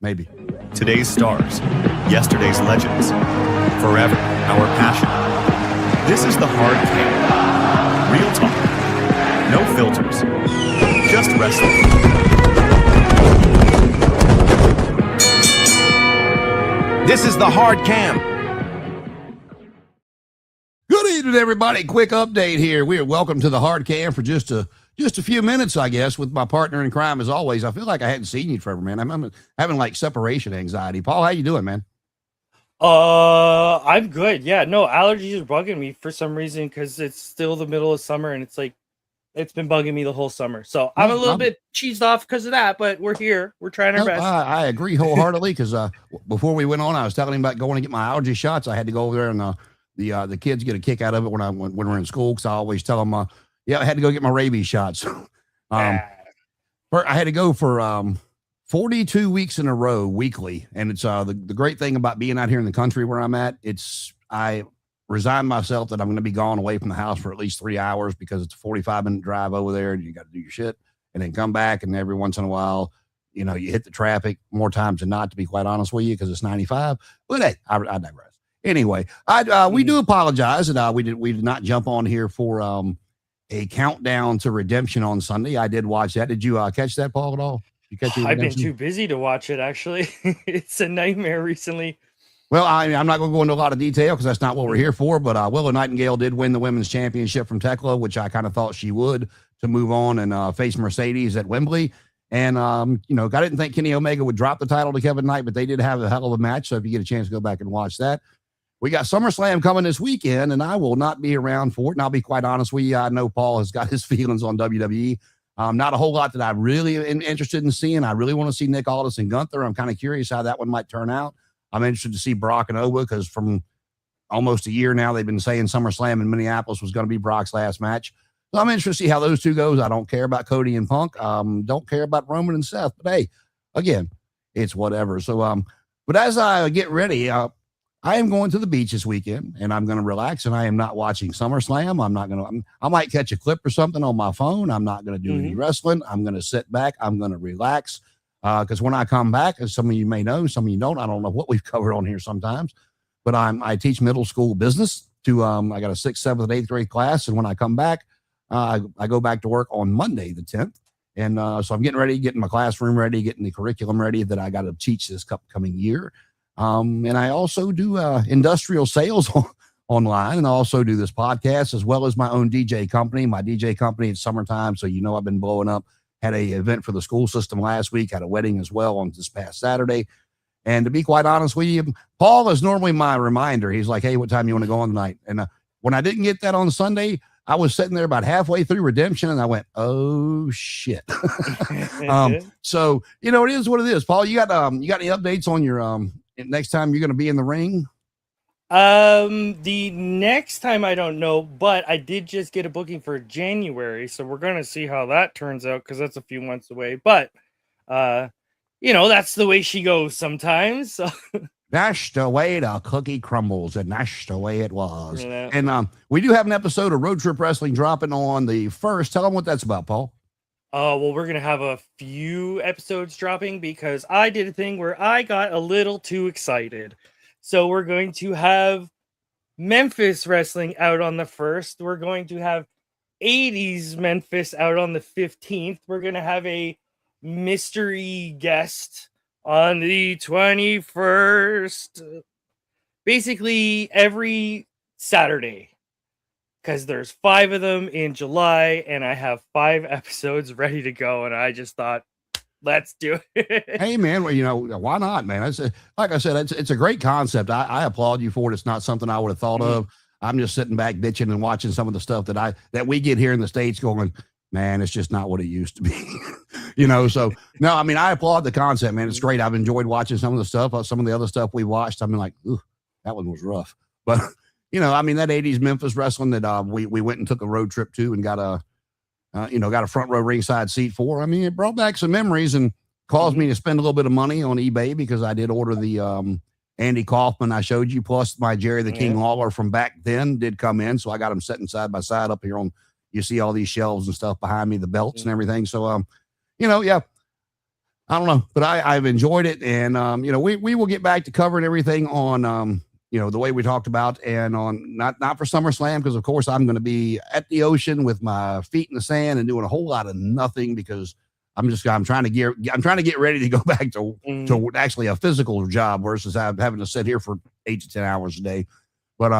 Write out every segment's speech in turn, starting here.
Maybe. Today's stars, yesterday's legends, forever our passion. This is the hard can. Real talk. No filters. Just wrestling. This is the hard cam. Good evening, everybody. Quick update here. We are welcome to the hard cam for just a few minutes, I guess, with my partner in crime as always. I feel like I hadn't seen you forever, man. I'm having like separation anxiety. Paul, how you doing, man? I'm good. Yeah, no, allergies are bugging me for some reason because it's still the middle of summer and it's been bugging me the whole summer. So I'm a little bit cheesed off because of that, but we're here. We're trying our best. I agree wholeheartedly because before we went on, I was telling him about going to get my allergy shots. I had to go over there and the kids get a kick out of it when we're in school because I always tell them, I had to go get my rabies shots. I had to go for 42 weeks in a row weekly. And it's the great thing about being out here in the country where I'm at. I resigned myself that I'm going to be gone away from the house for at least 3 hours because it's a 45-minute drive over there and you got to do your shit and then come back. And every once in a while, you hit the traffic more times than not, to be quite honest with you, because it's 95. But hey, I digress. Anyway, we do apologize that we did not jump on here for a countdown to redemption on Sunday. I did watch that. Did you catch that, Paul, at all? You catch I've been too busy to watch it, actually. It's a nightmare recently. Well, I'm not going to go into a lot of detail because that's not what we're here for, but Willow Nightingale did win the women's championship from Tekla, which I kind of thought she would, to move on and face Mercedes at Wembley. And, I didn't think Kenny Omega would drop the title to Kevin Knight, but they did have a hell of a match. So if you get a chance to go back and watch that. We got SummerSlam coming this weekend, and I will not be around for it. And I'll be quite honest with you, I know Paul has got his feelings on WWE. Not a whole lot that I really am interested in seeing. I really want to see Nick Aldis and Gunther. I'm kind of curious how that one might turn out. I'm interested to see Brock and Oba because from almost a year now, they've been saying SummerSlam in Minneapolis was going to be Brock's last match. So I'm interested to see how those two goes. I don't care about Cody and Punk. Don't care about Roman and Seth. But hey, again, it's whatever. So, but as I get ready, I am going to the beach this weekend and I'm going to relax and I am not watching SummerSlam. I might catch a clip or something on my phone. I'm not going to do any wrestling. I'm going to sit back. I'm going to relax. Cause when I come back, as some of you may know, some of you don't, I don't know what we've covered on here sometimes, but I teach middle school business to, I got a 6th, 7th, and 8th grade class. And when I come back, I go back to work on Monday, the 10th. And, so I'm getting ready, getting my classroom ready, getting the curriculum ready that I got to teach this upcoming year. And I also do industrial sales online, and I also do this podcast as well as my own DJ company. My DJ company, it's summertime, so I've been blowing up. Had a event for the school system last week, had a wedding as well on this past Saturday. And to be quite honest with you, Paul is normally my reminder. He's like, hey, what time you want to go on tonight? And when I didn't get that on Sunday, I was sitting there about halfway through redemption and I went, oh shit. So, it is what it is. Paul, you got any updates on your, next time you're going to be in the ring? The next time I don't know, but I did just get a booking for January, so we're going to see how that turns out because that's a few months away. But that's the way she goes sometimes. So That's the way the cookie crumbles, and that's the way it was. Yeah. And we do have an episode of Road Trip Wrestling dropping on the 1st. Tell them what that's about, Paul. Well, we're going to have a few episodes dropping because I did a thing where I got a little too excited. So we're going to have Memphis Wrestling out on the 1st. We're going to have 80s Memphis out on the 15th. We're going to have a mystery guest on the 21st. Basically, every Saturday. Because there's 5 of them in July, and I have 5 episodes ready to go, and I just thought, let's do it. Hey, man, well, why not, man? Like I said, it's a great concept. I applaud you for it. It's not something I would have thought of. I'm just sitting back bitching and watching some of the stuff that we get here in the States going, man, it's just not what it used to be. So, no, I mean, I applaud the concept, man. It's great. I've enjoyed watching some of the stuff. Some of the other stuff we watched, I'm like, ooh, that one was rough. But that 80s Memphis wrestling that we went and took a road trip to and got a front row ringside seat for. I mean, it brought back some memories and caused me to spend a little bit of money on eBay because I did order the Andy Kaufman I showed you, plus my Jerry the King Lawler from back then did come in. So I got them sitting side by side up here on, you see all these shelves and stuff behind me, the belts and everything. So, I don't know, but I've enjoyed it. And, you know, we will get back to covering everything on, you know, the way we talked about, and on not for SummerSlam, because of course I'm going to be at the ocean with my feet in the sand and doing a whole lot of nothing, because I'm trying to get ready to go back to actually a physical job versus having to sit here for 8 to 10 hours a day. But,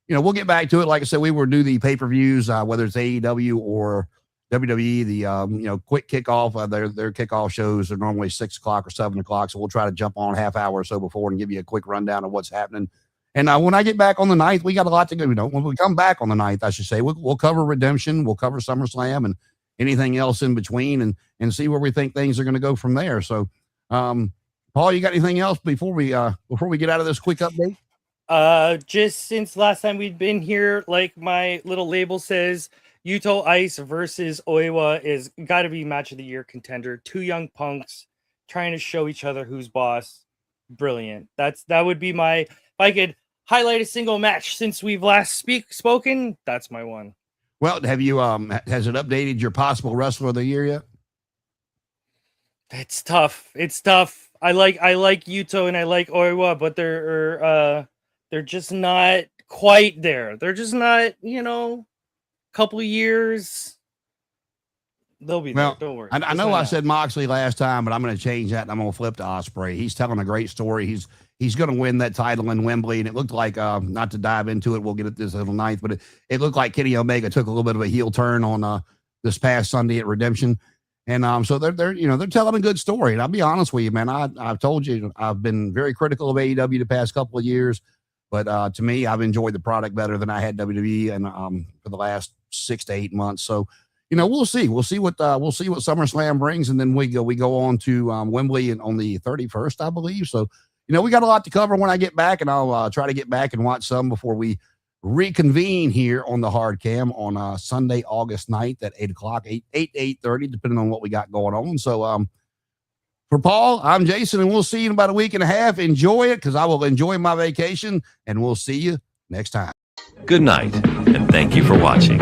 you know, we'll get back to it. Like I said, we will do the pay-per-views, whether it's AEW or WWE, the you know, quick kickoff. Their kickoff shows are normally 6 o'clock or 7 o'clock, so we'll try to jump on a half hour or so before and give you a quick rundown of what's happening. And when I get back on the 9th, we got a lot to go. You know, when we come back on the 9th, I should say, we'll cover Redemption, we'll cover SummerSlam, and anything else in between, and see where we think things are going to go from there. So, Paul, you got anything else before we get out of this quick update? Just since last time we'd been here, like my little label says, Yuto Ice versus Oiwa is got to be match of the year contender. Two young punks trying to show each other who's boss. Brilliant. That would be my, if I could highlight a single match since we've last spoken, that's my one. Well, have you has it updated your possible wrestler of the year yet? It's tough. I like Yuto and I like Oiwa, but they're just not quite there. They're just not, you know, couple of years, they'll be there. Don't worry. I know I said Moxley last time, but I'm going to change that and I'm going to flip to Ospreay. He's telling a great story. He's going to win that title in Wembley, and it looked like, not to dive into it, we'll get at this little 9th, but it looked like Kenny Omega took a little bit of a heel turn on this past Sunday at Redemption. And so they're you know, they're telling a good story. And I'll be honest with you, man, I've told you I've been very critical of AEW the past couple of years. But to me, I've enjoyed the product better than I had WWE and for the last 6 to 8 months. So, you know, we'll see what SummerSlam brings, and then we go on to Wembley on the 31st, I believe. So, you know, we got a lot to cover when I get back, and I'll try to get back and watch some before we reconvene here on the Hard Cam on Sunday, August 9th at 8 o'clock, 8:30, depending on what we got going on. So, for Paul, I'm Jason, and we'll see you in about a week and a half. Enjoy it, because I will enjoy my vacation, and we'll see you next time. Good night, and thank you for watching.